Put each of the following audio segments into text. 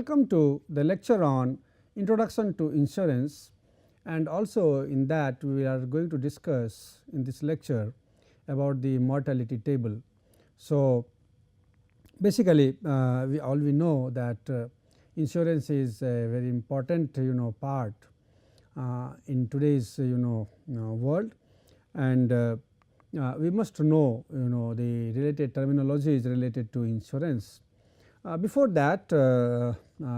welcome to the lecture on Introduction to Insurance, and also in that we are going to discuss in this lecture about the mortality table. So, basically we know that insurance is a very important part in today's world, and we must know the related terminologies related to insurance. Before that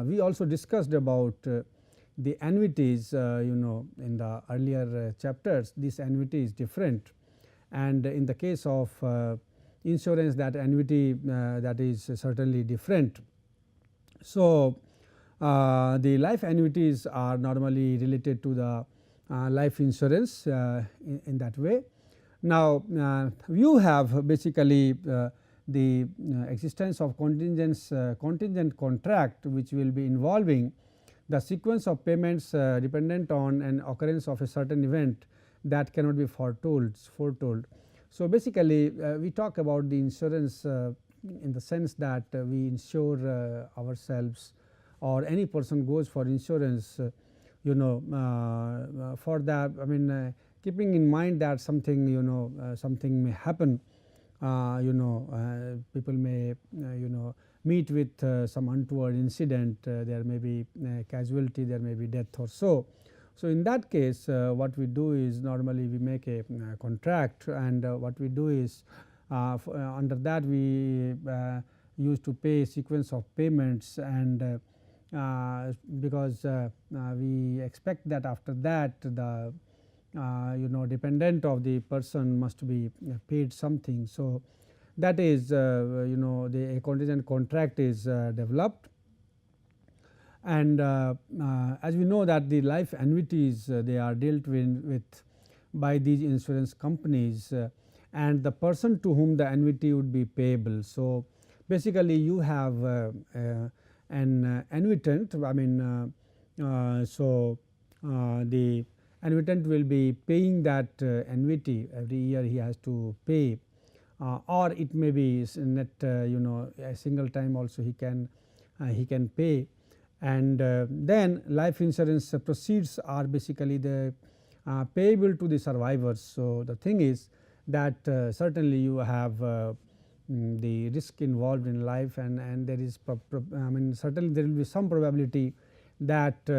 we also discussed about the annuities in the earlier chapters. This annuity is different, and in the case of insurance, that annuity that is certainly different. So, the life annuities are normally related to the life insurance in that way. Now, you have basically the existence of contingent contract, which will be involving the sequence of payments dependent on an occurrence of a certain event that cannot be foretold. So, basically we talk about the insurance in the sense that we insure ourselves, or any person goes for insurance for that, I mean keeping in mind that something something may happen, people may meet with some untoward incident, there may be casualty, there may be death or so. So, in that case what we do is normally we make a contract, and what we do is under that we used to pay sequence of payments, and because we expect that after that the dependent of the person must be paid something. So, that is the contingent contract is developed, and as we know that the life annuities they are dealt with by these insurance companies, and the person to whom the annuity would be payable. So, basically you have an annuitant, I mean the annuitant will be paying that annuity every year, he has to pay, or it may be net a single time also he can pay, and then life insurance proceeds are basically the payable to the survivors. So, the thing is that certainly you have the risk involved in life, and there is I mean certainly there will be some probability that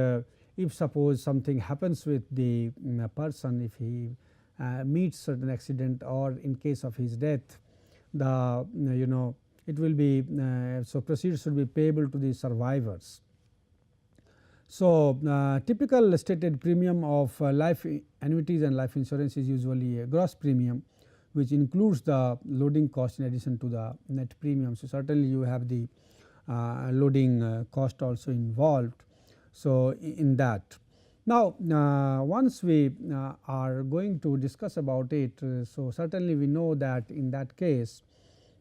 if suppose something happens with the person, if he meets certain accident, or in case of his death, the it will be so proceeds should be payable to the survivors. So, typical stated premium of life annuities and life insurance is usually a gross premium, which includes the loading cost in addition to the net premium. So, certainly you have the loading cost also involved. So, in that now once we are going to discuss about it, so certainly we know that in that case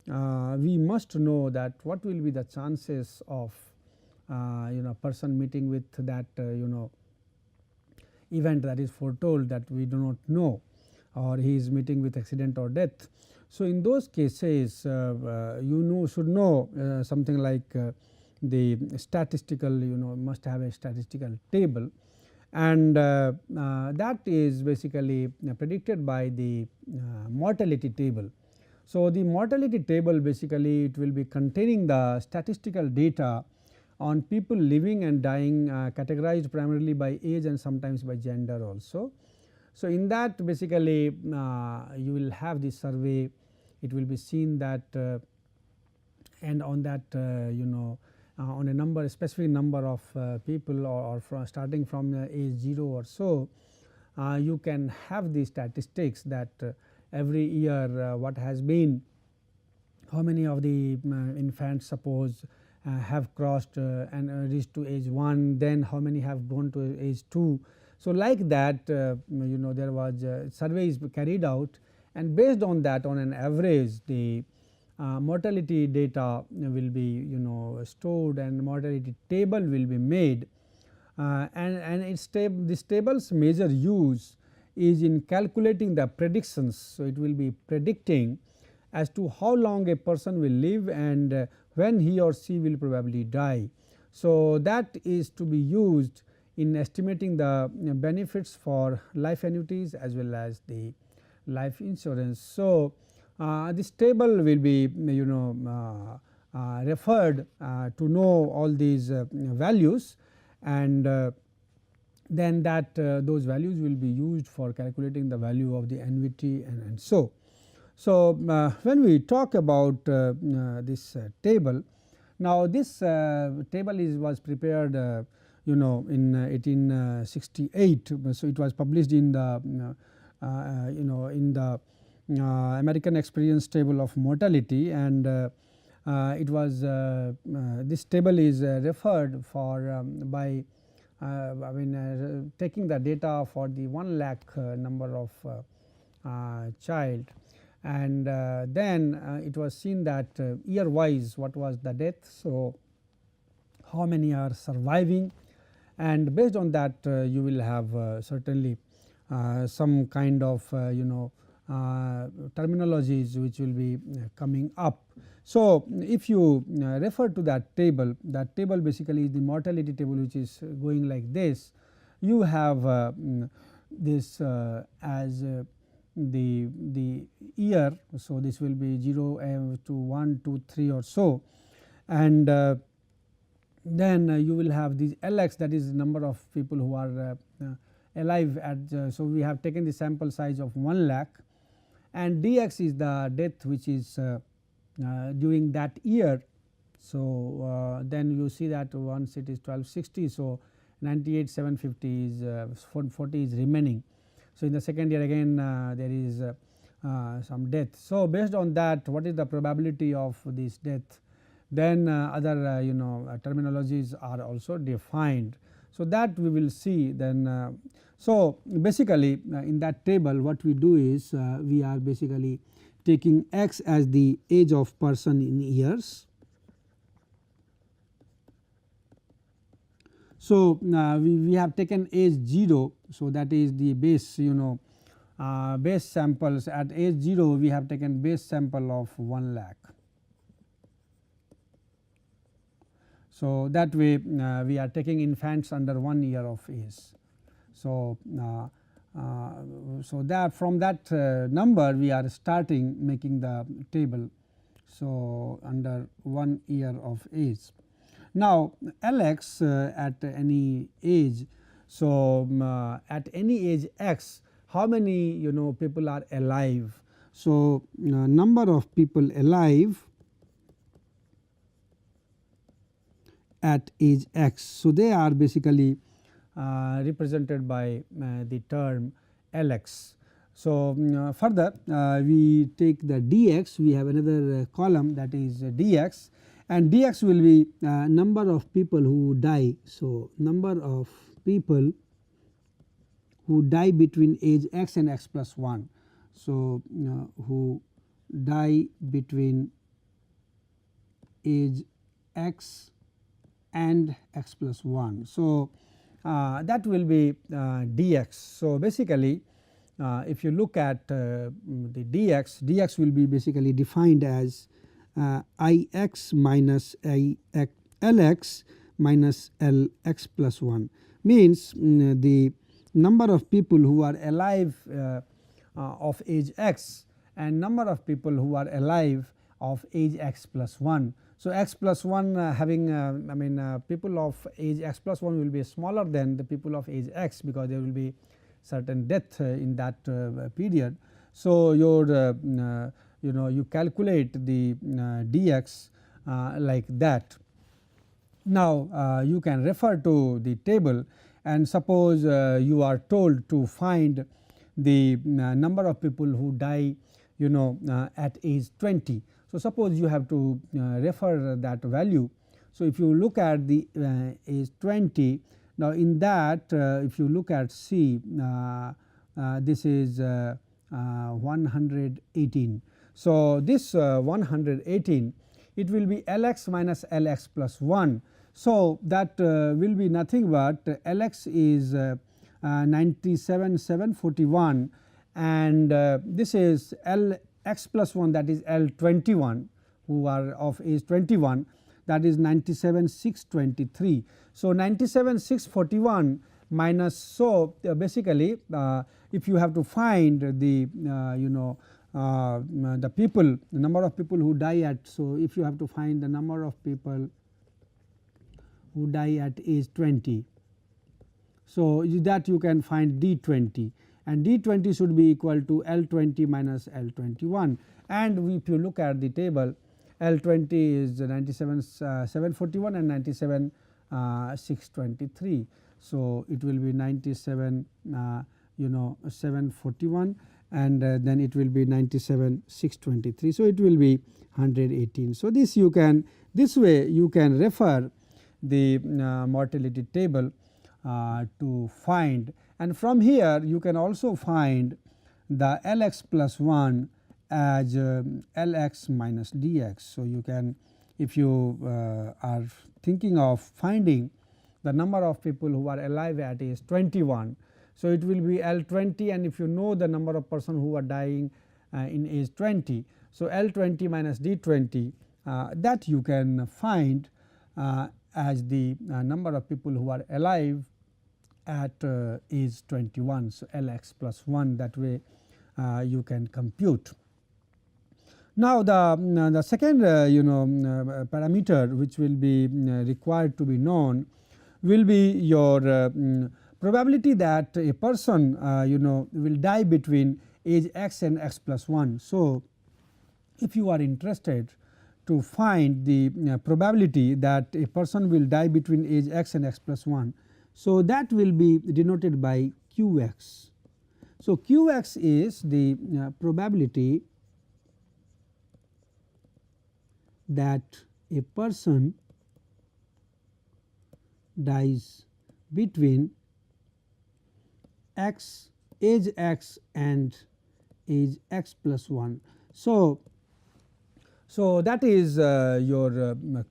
we must know that what will be the chances of person meeting with that event that is foretold that we do not know, or he is meeting with accident or death. So, in those cases should know something like the statistical, must have a statistical table, and that is basically predicted by the mortality table. So, the mortality table basically it will be containing the statistical data on people living and dying, categorized primarily by age and sometimes by gender also. So, in that basically you will have the survey, it will be seen that and on that on a number, a specific number of people, or starting from age 0 or so, you can have the statistics that every year what has been, how many of the infants suppose have crossed and reached to age 1, then how many have gone to age 2. So, like that there was surveys carried out, and based on that, on an average the mortality data will be stored, and mortality table will be made, and this table's major use is in calculating the predictions. So, it will be predicting as to how long a person will live and when he or she will probably die. So, that is to be used in estimating the benefits for life annuities as well as the life insurance. So, this table will be referred to know all these values, and then that those values will be used for calculating the value of the annuity and so. So, when we talk about this table, now this table was prepared in 1868. So, it was published in the in the American Experience Table of Mortality, and it was this table is referred for by taking the data for the 1 lakh number of child, and then it was seen that year wise what was the death. So, how many are surviving, and based on that you will have certainly some kind of terminologies which will be coming up. So, if you refer to that table basically is the mortality table, which is going like this. You have this as the year. So, this will be 0 to 1, 2, 3 or so, and then you will have this Lx, that is number of people who are alive at so we have taken the sample size of 1 lakh, and dx is the death which is during that year. So, then you see that once it is 1260. So, 98 750 is 40 is remaining. So, in the second year again there is some death. So, based on that, what is the probability of this death, then other terminologies are also defined. So, that we will see then. So, basically in that table what we do is we are basically taking x as the age of person in years. So, we have taken age 0. So, that is the base base samples. At age 0 we have taken base sample of 1 lakh. So, that way we are taking infants under 1 year of age. So, so that from that number we are starting making the table. So, under 1 year of age. Now, Lx at any age. So, at any age x, how many people are alive. So, number of people alive at age x. So, they are basically represented by the term Lx. So, further we take the dx, we have another column, that is dx, and dx will be number of people who die. So, number of people who die between age x and x plus 1. So, who die between age x and x plus 1. So, that will be dx. So, basically if you look at the dx will be basically defined as Ix minus Lx minus Lx plus 1, means the number of people who are alive of age x and number of people who are alive of age x plus 1. So, x plus 1 having people of age x plus 1 will be smaller than the people of age x, because there will be certain death in that period. So, your you calculate the dx like that. Now, you can refer to the table, and suppose you are told to find the number of people who die at age 20. So, suppose you have to refer that value. So, if you look at the age 20, now in that if you look at C, this is 118. So, this 118, it will be Lx minus Lx plus 1. So, that will be nothing but Lx is 97,741, and this is Lx plus 1, that is L21, who are of age 21, that is 97,623. So, 97,641 minus, so basically if you have to find the the people, the number of people who die at, so if you have to find the number of people who die at age 20, so that you can find D20, and D20 should be equal to L20 minus L21, and if you look at the table, L20 is 97,741 and 97,623. So, it will be 97,741 and then it will be 97,623. So, it will be 118. So, this you can, this way you can refer the mortality table to find, and from here you can also find the Lx plus 1 as Lx minus dx. So, you can, if you are thinking of finding the number of people who are alive at age 21. So, it will be L20, and if you know the number of person who are dying in age 20. So, L20 minus D20 that you can find as the number of people who are alive at age 21. So, Lx plus 1, that way you can compute. Now, the second parameter which will be required to be known will be your probability that a person will die between age x and x plus 1. So, if you are interested to find the probability that a person will die between age x and x plus 1, so that will be denoted by Qx. So, Qx is the probability that a person dies between x, age x and age x plus 1. So, that is your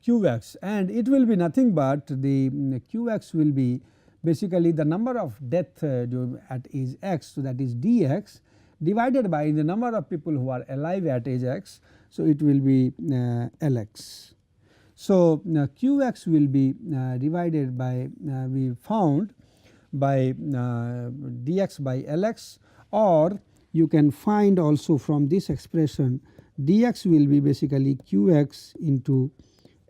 Qx, and it will be nothing but the Qx will be basically the number of death at age x. So, that is dx divided by the number of people who are alive at age x. So, it will be Lx. So, Qx will be divided by we found by dx by Lx, or you can find also from this expression dx will be basically Qx into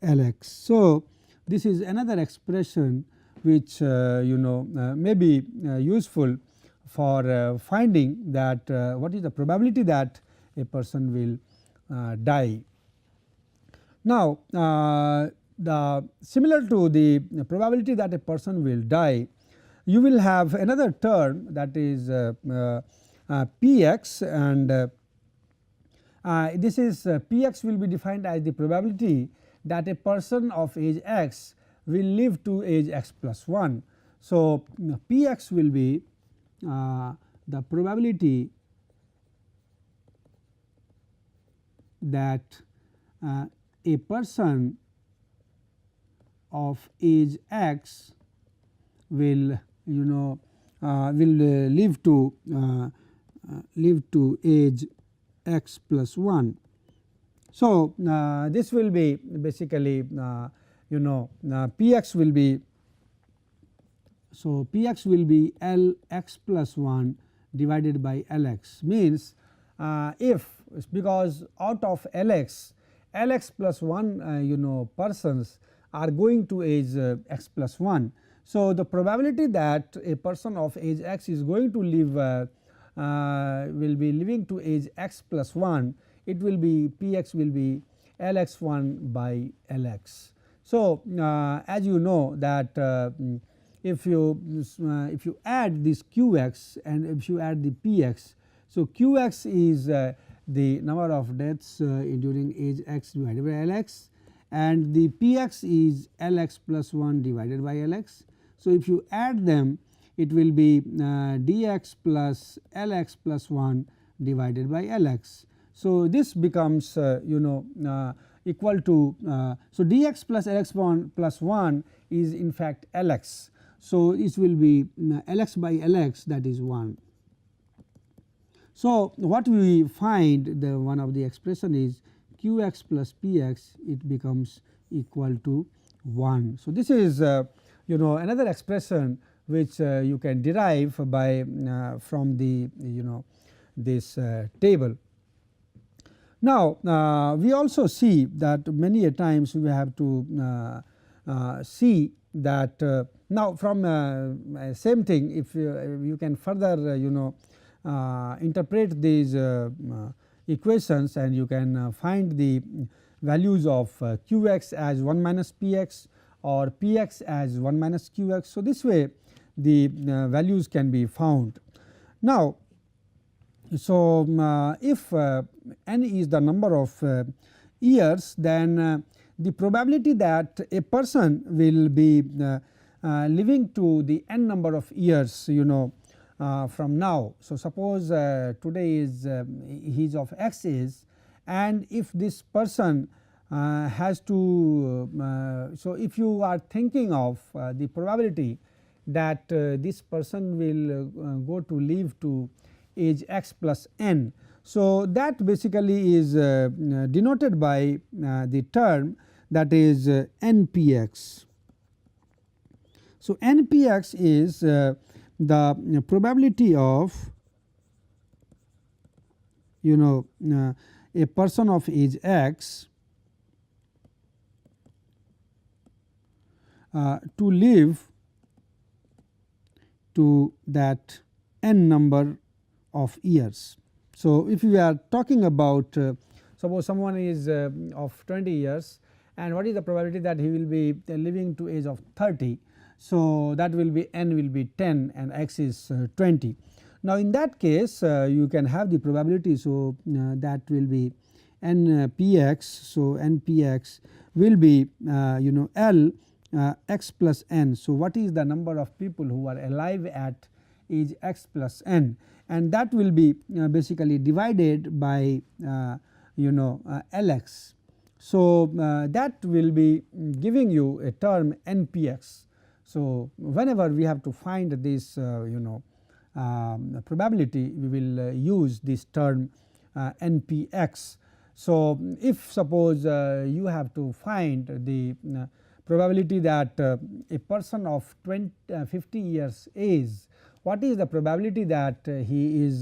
Lx. So, this is another expression which may be useful for finding that what is the probability that a person will die. Now, similar to the probability that a person will die, you will have another term, that is Px, and this is Px will be defined as the probability that a person of age x will live to age x plus 1. So, Px will be the probability that a person of age x will live to age x plus 1. So, this will be basically Px will be, so Px will be Lx plus 1 divided by Lx, means if, because out of Lx plus 1 persons are going to age x plus 1. So, the probability that a person of age x is going to live will be living to age x plus 1, it will be Px will be Lx1 by Lx. So, as you know that if you add this Qx and if you add the Px, so Qx is the number of deaths during age x divided by Lx, and the Px is Lx plus 1 divided by Lx. So, if you add them, it will be dx plus Lx plus 1 divided by Lx. So, this becomes equal to, so dx plus Lx1 plus 1 is in fact Lx. So, it will be Lx by Lx, that is 1. So, what we find, the one of the expression is Qx plus Px, it becomes equal to 1. So, this is another expression which you can derive by from the this table. Now, we also see that many a times we have to see that now from same thing, if you can further interpret these equations, and you can find the values of qx as 1 minus px or px as 1 minus qx. So, this way the values can be found. Now, so if n is the number of years, then the probability that a person will be living to the n number of years from now. So, suppose today is he is of x age, and if this person has to so if you are thinking of the probability that this person will go to live to age x plus n. So, that basically is denoted by the term that is npx. So, npx is the probability of a person of age x to live to that n number of years. So, if we are talking about suppose someone is of 20 years, and what is the probability that he will be living to age of 30. So, that will be n will be 10 and x is 20. Now, in that case you can have the probability. So, that will be npx. So, npx will be L x plus n. So, what is the number of people who are alive at age x plus n, and that will be basically divided by Lx. So, that will be giving you a term npx. So, whenever we have to find this probability, we will use this term npx. So, if suppose you have to find the probability that a person of 50 years age, what is the probability that he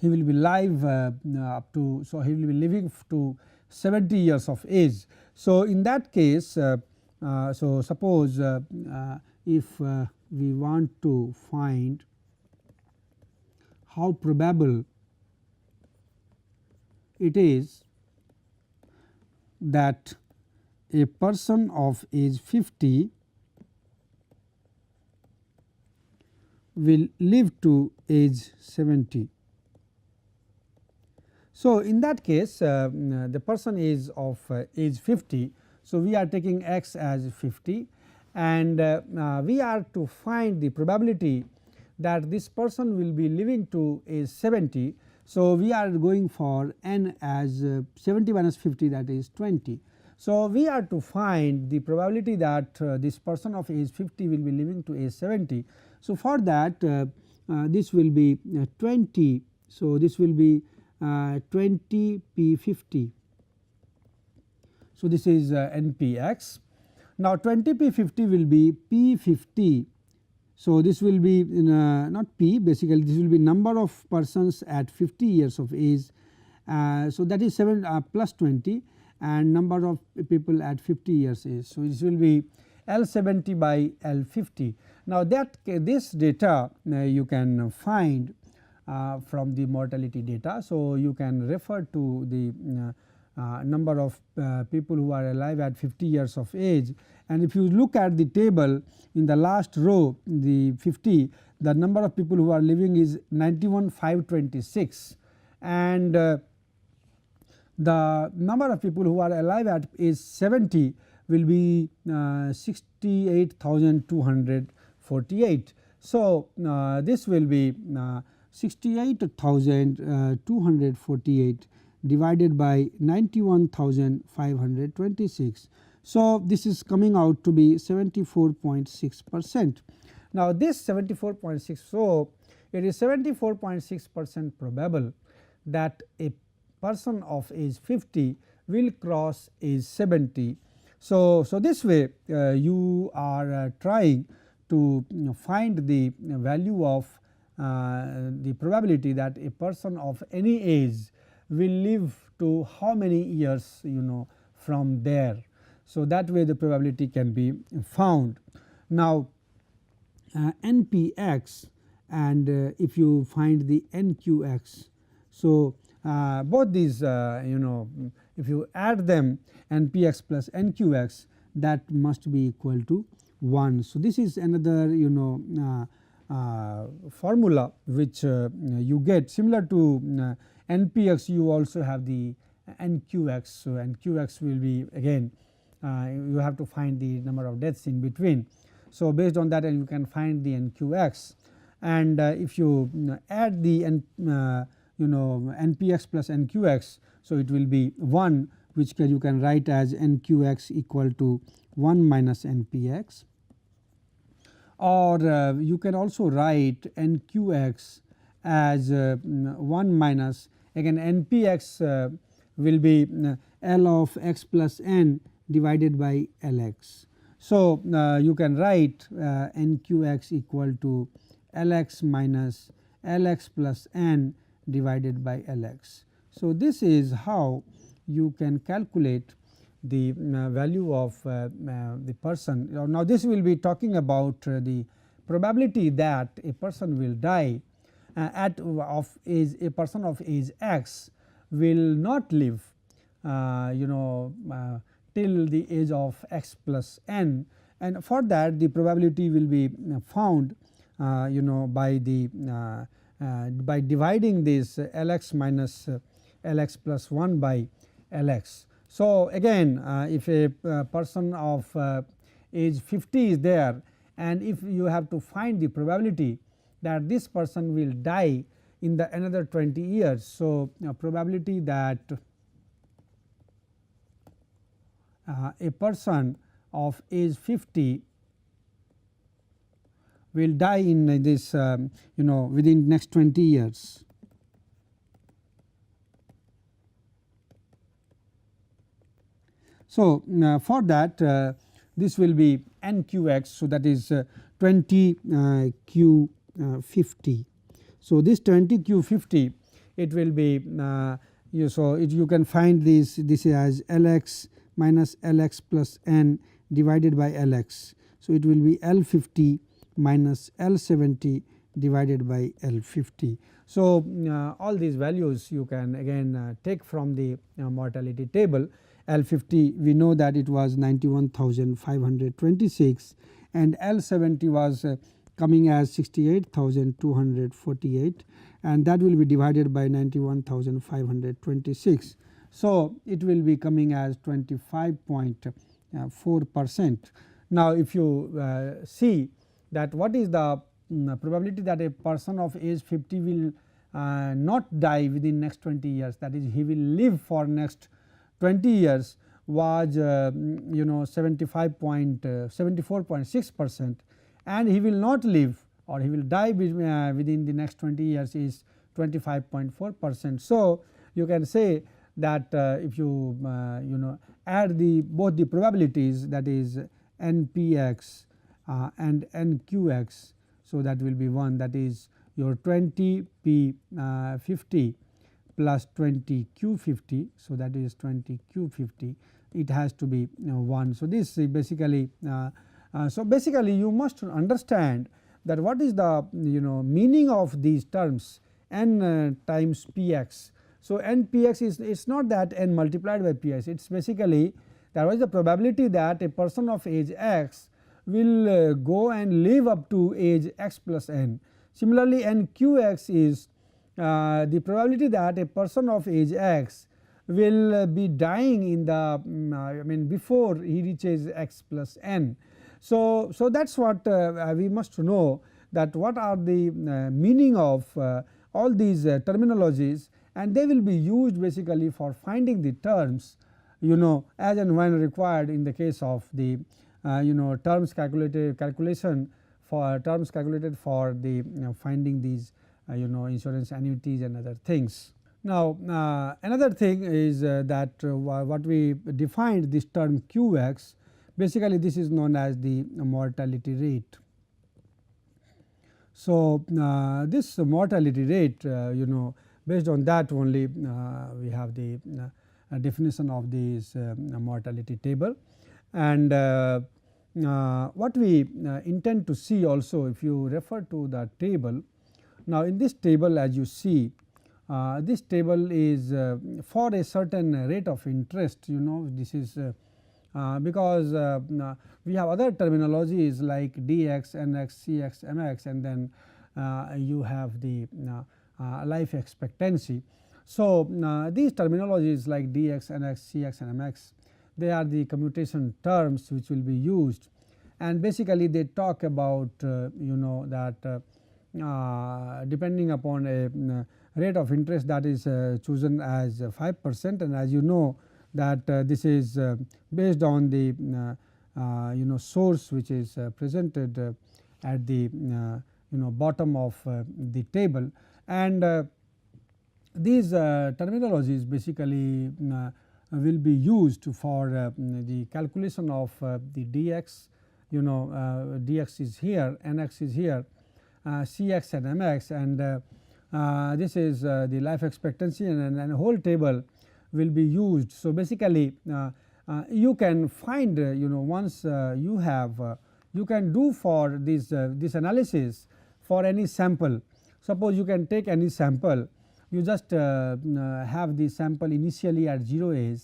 will be live up to, so he will be living to 70 years of age. So, in that case so suppose if we want to find how probable it is that a person of age 50 will live to age 70. So, in that case the person is of age 50. So, we are taking x as 50, and we are to find the probability that this person will be living to age 70. So, we are going for n as 70 minus 50, that is 20. So, we are to find the probability that this person of age 50 will be living to age 70. So, for that this will be 20. So, this will be 20 p 50. So, this is npx. Now, 20 p 50 will be p 50. So, this will be not p, basically this will be number of persons at 50 years of age. So, that is 7 plus 20, and number of people at 50 years age. So, this will be L 70 by L 50. Now, that this data you can find from the mortality data. So, you can refer to the number of people who are alive at 50 years of age, and if you look at the table in the last row, the 50, the number of people who are living is 91,526, and the number of people who are alive at age 70 will be 68,248. So, this will be 68,248 divided by 91,526. So, this is coming out to be 74.6%. Now, this 74.6, so it is 74.6% probable that a person of age 50 will cross age 70. So this way you are trying to find the value of the probability that a person of any age will live to how many years from there. So that way the probability can be found. Now NPX and if you find the NQX. So both these if you add them, NPX plus NQX, that must be equal to 1. So this is another formula which you get similar to NPX. You also have the NQX. So NQX will be again you have to find the number of deaths in between. So based on that you can find the NQX, and if you add the NPX plus NQX, so it will be 1, which you can write as NQX equal to 1 minus NPX, or you can also write NQX as 1 minus, again NPX will be L of x plus n divided by Lx. So you can write NQX equal to Lx minus Lx plus n divided by Lx. So this is how you can calculate the value of the person. Now this will be talking about the probability that a person will die a person of age x will not live till the age of x plus n, and for that the probability will be found by dividing this Lx minus Lx plus 1 by Lx. So again if a person of age 50 is there, and if you have to find the probability that this person will die in the another 20 years. So probability that a person of age 50 will die in this within next 20 years. So for that this will be NQX. So that is 20Q50. So this 20Q50 it will be so you can find this as Lx minus Lx plus n divided by Lx. So it will be L50 minus L70 divided by L50. So all these values you can again take from the mortality table. L50 we know that it was 91,526, and L70 was coming as 68,248, and that will be divided by 91,526. So it will be coming as 25.4%. Now if you see that what is the probability that a person of age 50 will not die within next 20 years, that is he will live for next 20 years, was 74.6%, and he will not live or he will die within the next 20 years is 25.4%. So you can say that if you add both the probabilities, that is NPX and NQX, so that will be 1, that is your 20P50 plus 20Q50. So that is 20Q50, it has to be 1. So this is basically basically you must understand that what is the meaning of these terms n times px. So NPX is it's not that n multiplied by px, it's basically that was the probability that a person of age x will go and live up to age x plus n. Similarly NQX is the probability that a person of age x will be dying in the before he reaches x plus n. So that is what we must know, that what are the meaning of all these terminologies, and they will be used basically for finding the terms as and when required in the case of the terms calculation for terms calculated for the finding these insurance annuities and other things. Now, another thing is that what we defined this term Qx, basically this is known as the mortality rate. So, this mortality rate, based on that only we have the definition of this mortality table. And what we intend to see also, if you refer to the table, now in this table as you see, this table is for a certain rate of interest, this is because we have other terminologies like dx, nx, cx, mx, and then you have the life expectancy. So, these terminologies like dx, nx, cx, and mx, they are the commutation terms which will be used, and basically they talk about that depending upon a rate of interest that is chosen as 5%, and as you know that this is based on the source which is presented at the bottom of the table. And these terminologies basically will be used for the calculation of the dx, dx is here, nx is here, cx and mx, and this is the life expectancy, and a whole table will be used. So, basically you can find once you have you can do for this analysis for any sample. Suppose you can take any sample, you just have the sample initially at 0 age,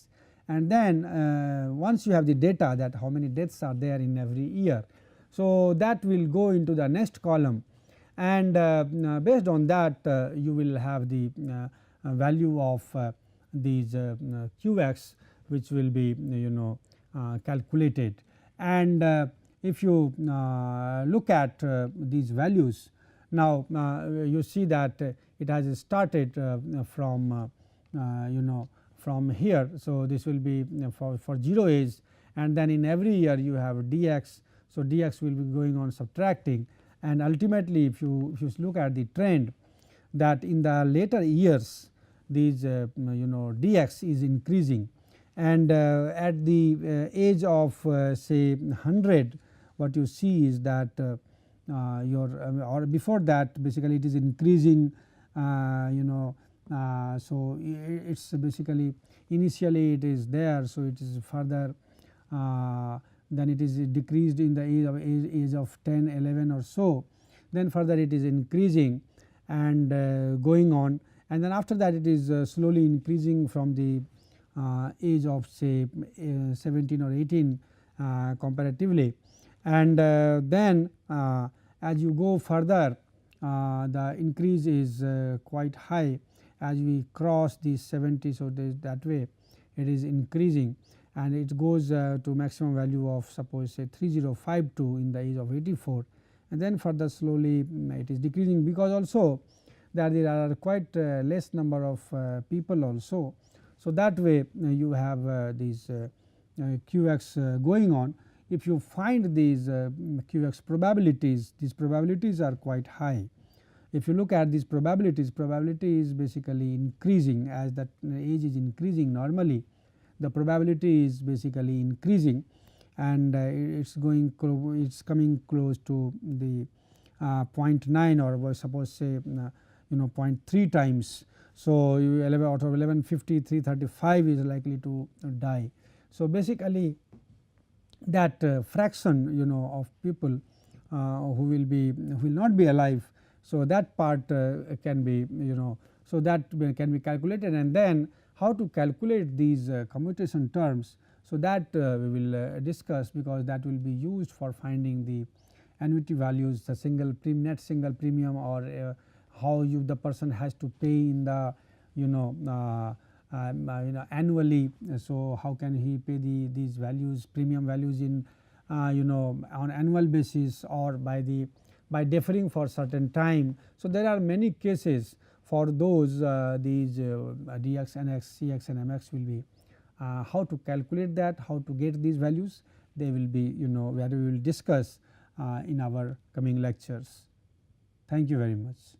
and then once you have the data that how many deaths are there in every year. So, that will go into the next column, and based on that you will have the value of these Qx, which will be calculated. And if you look at these values, now you see that it has started from from here. So, this will be for 0 age, and then in every year you have dx. So, dx will be going on subtracting, and ultimately if you look at the trend, that in the later years these dx is increasing, and at the age of say 100, what you see is that your or before that basically it is increasing, so it's basically initially it is there. So, it is further then it is decreased in the age of 10, 11 or so, then further it is increasing and going on, and then after that it is slowly increasing from the age of say 17 or 18 comparatively, and then as you go further the increase is quite high as we cross the 70. So, that way it is increasing, and it goes to maximum value of suppose say 3052 in the age of 84, and then further slowly it is decreasing, because also that there are quite less number of people also. So, that way you have these Qx going on. If you find these Qx probabilities, these probabilities are quite high. If you look at these probabilities, probability is basically increasing as that age is increasing. Normally the probability is basically increasing, and it's coming close to the 0.9, or suppose say 0.3 times. So, 11 out of 1150, 335 is likely to die. So, basically that fraction of people who will not be alive. So, that part can be so that can be calculated, and then how to calculate these commutation terms. So, that we will discuss, because that will be used for finding the annuity values, the net single premium, or how the person has to pay in the annually. So, how can he pay these values, premium values in on annual basis, or by deferring for certain time. So, there are many cases for those these dx, nx, cx and mx will be how to calculate that, how to get these values, they will be where we will discuss in our coming lectures. Thank you very much.